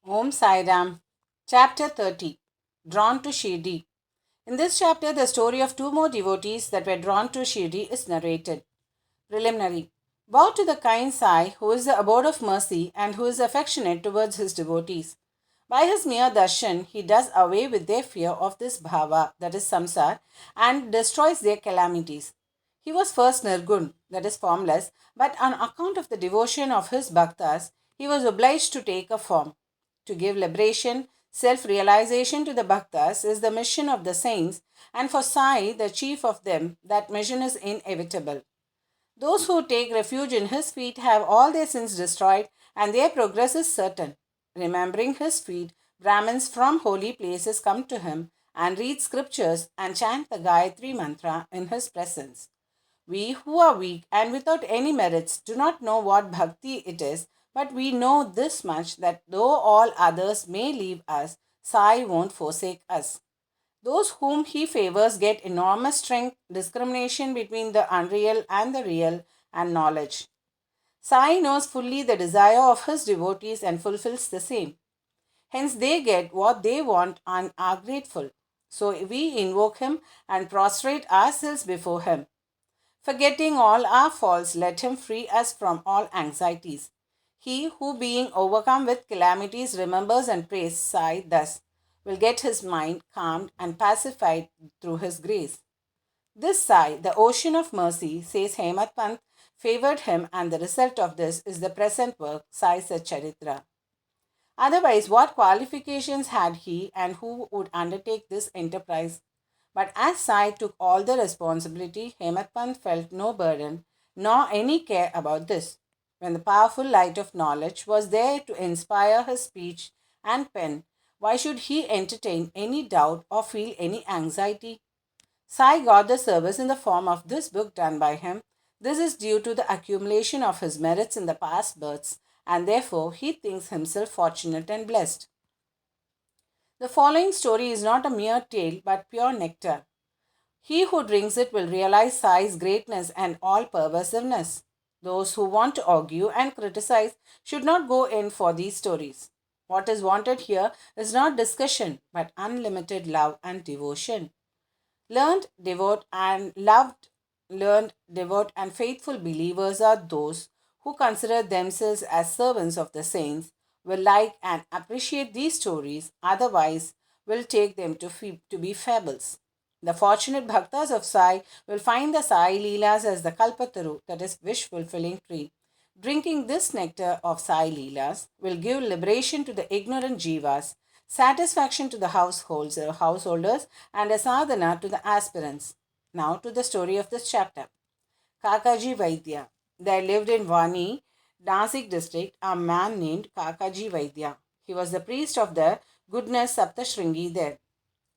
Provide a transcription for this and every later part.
Om Sairam. Chapter 30. Drawn to Shirdi. In this chapter, the story of two more devotees that were drawn to Shirdi is narrated. Preliminary. Bow to the kind Sai, who is the abode of mercy and who is affectionate towards his devotees. By his mere darshan, he does away with their fear of this bhava, that is samsar, and destroys their calamities. He was first nirgun, that is formless, but on account of the devotion of his bhaktas, he was obliged to take a form. To give liberation, self realization to the bhaktas is the mission of the saints, and for Sai, the chief of them, that mission is inevitable. Those who take refuge in his feet have all their sins destroyed, and their progress is certain. Remembering his feet, Brahmins from holy places come to him and read scriptures and chant the Gayatri mantra in his presence. We who are weak and without any merits do not know what bhakti it is, but we know this much that though all others may leave us, Sai won't forsake us. Those whom he favors get enormous strength, discrimination between the unreal and the real, and knowledge. Sai knows fully the desire of his devotees and fulfills the same. Hence, they get what they want and are grateful. So, we invoke him and prostrate ourselves before him. Forgetting all our faults, let him free us from all anxieties. He who, being overcome with calamities, remembers and prays Sai thus, will get his mind calmed and pacified through his grace. This Sai, the ocean of mercy, says Hemat Pant, favored him, and the result of this is the present work, Sai Satcharitra. Otherwise, what qualifications had he, and who would undertake this enterprise? But as Sai took all the responsibility, Hemat Pant felt no burden nor any care about this. When the powerful light of knowledge was there to inspire his speech and pen, why should he entertain any doubt or feel any anxiety? Sai got the service in the form of this book done by him. This is due to the accumulation of his merits in the past births, and therefore he thinks himself fortunate and blessed. The following story is not a mere tale but pure nectar. He who drinks it will realize Sai's greatness and all pervasiveness. Those who want to argue and criticize should not go in for these stories. What is wanted here is not discussion but unlimited love and devotion. Learned, devout, and loved, learned, devout, and faithful believers are those who consider themselves as servants of the saints, will like and appreciate these stories, otherwise, will take them to be fables. The fortunate bhaktas of Sai will find the Sai Leelas as the Kalpataru, that is, wish fulfilling tree. Drinking this nectar of Sai Leelas will give liberation to the ignorant jivas, satisfaction to the householders, and a sadhana to the aspirants. Now to the story of this chapter. Kakaji Vaidya. There lived in Vani, Nasik district, a man named Kakaji Vaidya. He was the priest of the goodness Saptashringi there.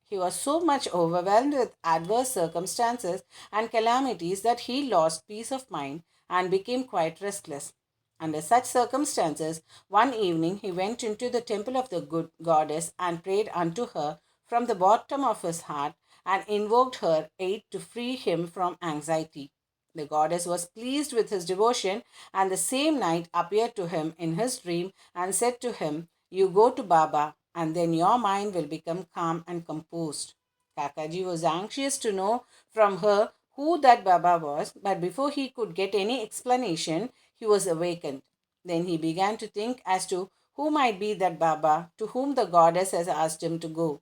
He was so much overwhelmed with adverse circumstances and calamities that he lost peace of mind and became quite restless. Under such circumstances, one evening he went into the temple of the good goddess and prayed unto her from the bottom of his heart and invoked her aid to free him from anxiety. The goddess was pleased with his devotion, and the same night appeared to him in his dream and said to him, "You go to Baba, and then your mind will become calm and composed." Kakaji was anxious to know from her who that Baba was, but before he could get any explanation, he was awakened. Then he began to think as to who might be that Baba to whom the goddess has asked him to go.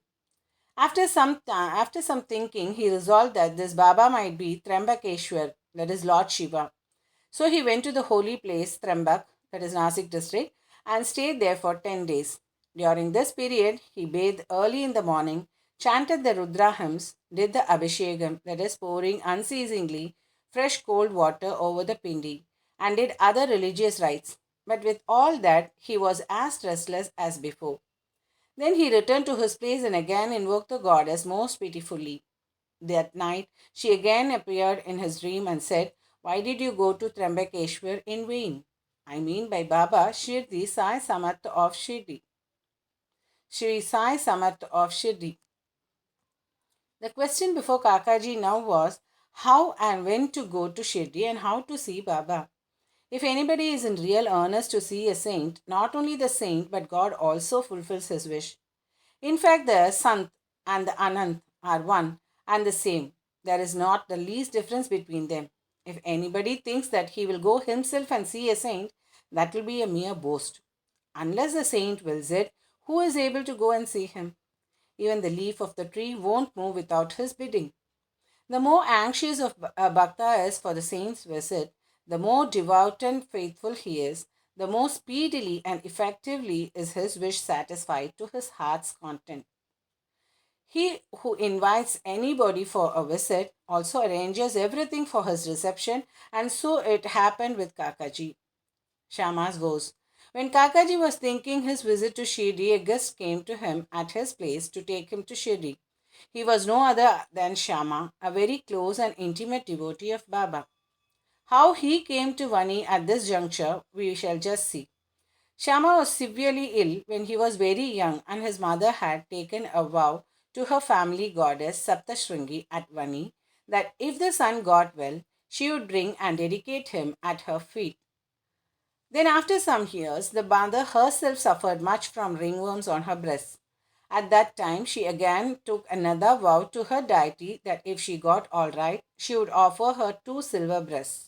After some thinking, he resolved that this Baba might be Trambakeshwar, that is Lord Shiva. So he went to the holy place, Trambak, that is Nasik district, and stayed there for 10 days. During this period, he bathed early in the morning, chanted the Rudra hymns, did the Abhishekam, that is pouring unceasingly fresh cold water over the pindi, and did other religious rites. But with all that, he was as restless as before. Then he returned to his place and again invoked the goddess most pitifully. That night, she again appeared in his dream and said, "Why did you go to Trambakeshwar in vain? I mean by Baba Shirdi Sai Samarth of Shirdi. Shri Sai Samarth of Shirdi." The question before Kakaji now was how and when to go to Shirdi and how to see Baba. If anybody is in real earnest to see a saint, not only the saint but God also fulfills his wish. In fact, the Sant and the Anant are one and the same. There is not the least difference between them. If anybody thinks that he will go himself and see a saint, that will be a mere boast. Unless the saint wills it, who is able to go and see him? Even the leaf of the tree won't move without his bidding. The more anxious of a bhakta is for the saint's visit, the more devout and faithful he is, the more speedily and effectively is his wish satisfied to his heart's content. He who invites anybody for a visit also arranges everything for his reception, and so it happened with Kakaji. Shama's vows. When Kakaji was thinking his visit to Shirdi, a guest came to him at his place to take him to Shirdi. He was no other than Shama, a very close and intimate devotee of Baba. How he came to Vani at this juncture, we shall just see. Shama was severely ill when he was very young, and his mother had taken a vow to her family goddess Saptashringi at Vani that if the son got well, she would bring and dedicate him at her feet. Then, after some years, the mother herself suffered much from ringworms on her breasts. At that time, she again took another vow to her deity that if she got all right, she would offer her two silver breasts.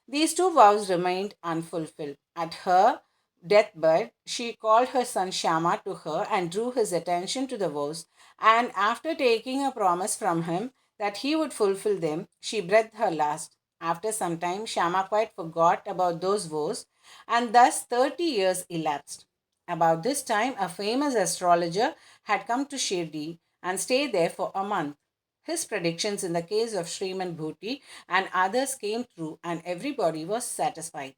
These two vows remained unfulfilled. At her deathbed, she called her son Shama to her and drew his attention to the vows. And after taking a promise from him that he would fulfill them, she breathed her last. After some time, Shama quite forgot about those vows, and thus 30 years elapsed. About this time, a famous astrologer had come to Shirdi and stayed there for a month. His predictions in the case of Sriman Bhuti and others came true, and everybody was satisfied.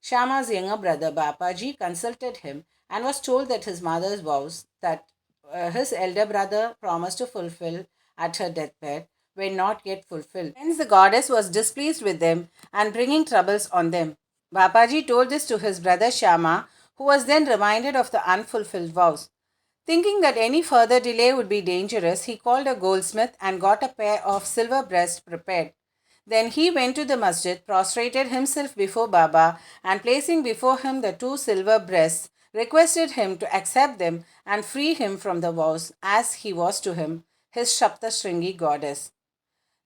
Shama's younger brother Bapaji consulted him and was told that his mother's vows that his elder brother promised to fulfill at her deathbed were not yet fulfilled. Hence, the goddess was displeased with them and bringing troubles on them. Bapaji told this to his brother Shama, who was then reminded of the unfulfilled vows. Thinking that any further delay would be dangerous, he called a goldsmith and got a pair of silver breasts prepared. Then he went to the masjid, prostrated himself before Baba, and placing before him the two silver breasts, requested him to accept them and free him from the vows, as he was to him, his Saptashringi goddess.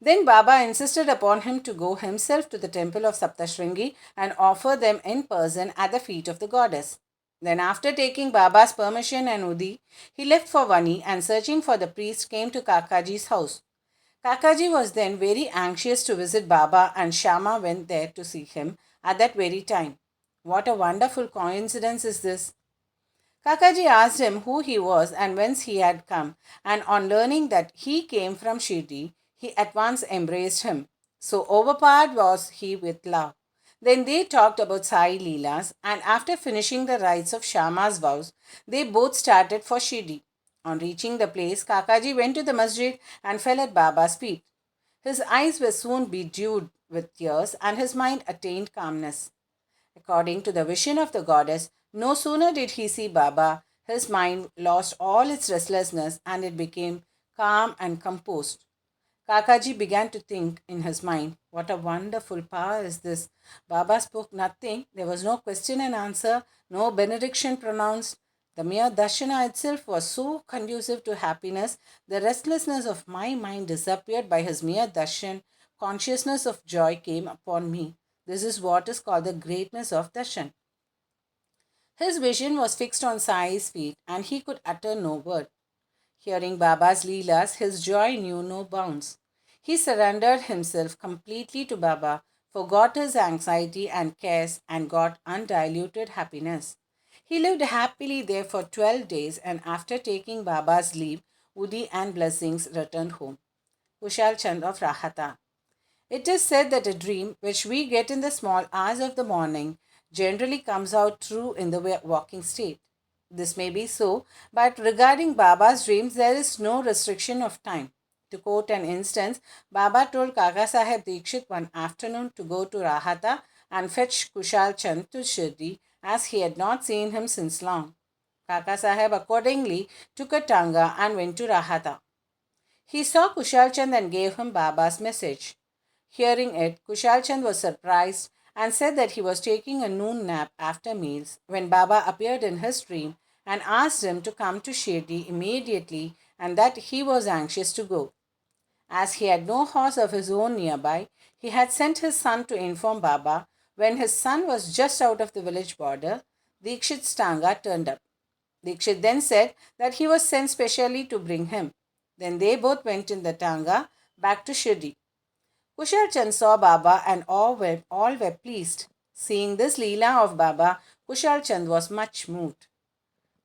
Then Baba insisted upon him to go himself to the temple of Saptashringi and offer them in person at the feet of the goddess. Then, after taking Baba's permission and Udi, he left for Vani and searching for the priest came to Kakaji's house. Kakaji was then very anxious to visit Baba, and Shama went there to see him at that very time. What a wonderful coincidence is this! Kakaji asked him who he was and whence he had come, and on learning that he came from Shirdi, he at once embraced him. So overpowered was he with love. Then they talked about Sai Leelas, and after finishing the rites of Shama's vows, they both started for Shirdi. On reaching the place, Kakaji went to the masjid and fell at Baba's feet. His eyes were soon bedewed with tears, and his mind attained calmness. According to the vision of the goddess, no sooner did he see Baba, his mind lost all its restlessness and it became calm and composed. Kakaji began to think in his mind, what a wonderful power is this? Baba spoke nothing, there was no question and answer, no benediction pronounced. The mere darshana itself was so conducive to happiness, the restlessness of my mind disappeared by his mere darshan. Consciousness of joy came upon me. This is what is called the greatness of darshan. His vision was fixed on Sai's feet and he could utter no word. Hearing Baba's Leelas, his joy knew no bounds. He surrendered himself completely to Baba, forgot his anxiety and cares, and got undiluted happiness. He lived happily there for 12 days, and after taking Baba's leave, Udi and blessings returned home. Kushal Chand of Rahata. It is said that a dream which we get in the small hours of the morning generally comes out true in the waking state. This may be so, but regarding Baba's dreams, there is no restriction of time. To quote an instance, Baba told Kaka Sahib Dikshit one afternoon to go to Rahata and fetch Kushal Chand to Shirdi, as he had not seen him since long. Kaka Sahib accordingly took a tanga and went to Rahata. He saw Kushal Chand and gave him Baba's message. Hearing it, Kushal Chand was surprised and said that he was taking a noon nap after meals when Baba appeared in his dream and asked him to come to Shirdi immediately and that he was anxious to go. As he had no horse of his own nearby, he had sent his son to inform Baba. When his son was just out of the village border, Dikshit's tanga turned up. Dikshit then said that he was sent specially to bring him. Then they both went in the tanga back to Shirdi. Kushal Chand saw Baba and all were pleased. Seeing this Leela of Baba, Kushal Chand was much moved.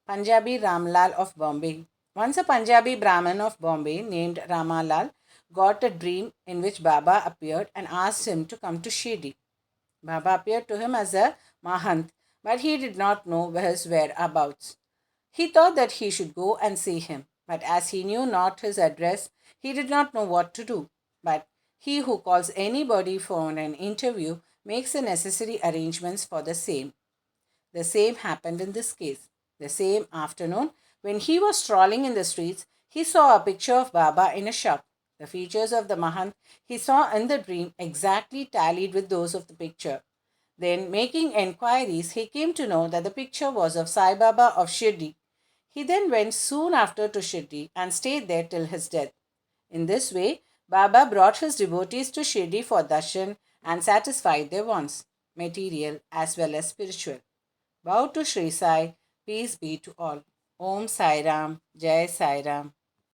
Punjabi Ramlal of Bombay. Once a Punjabi Brahmin of Bombay named Ramalal got a dream in which Baba appeared and asked him to come to Shirdi. Baba appeared to him as a Mahant, but he did not know his whereabouts. He thought that he should go and see him, but as he knew not his address, he did not know what to do. But he who calls anybody for an interview makes the necessary arrangements for the same. The same happened in this case. The same afternoon, when he was strolling in the streets, he saw a picture of Baba in a shop. The features of the Mahant he saw in the dream exactly tallied with those of the picture. Then, making enquiries, he came to know that the picture was of Saibaba of Shirdi. He then went soon after to Shirdi and stayed there till his death. In this way, Baba brought his devotees to Shirdi for darshan and satisfied their wants, material as well as spiritual. Bow to Sri Sai, peace be to all. Om Sairam, Jai Sairam.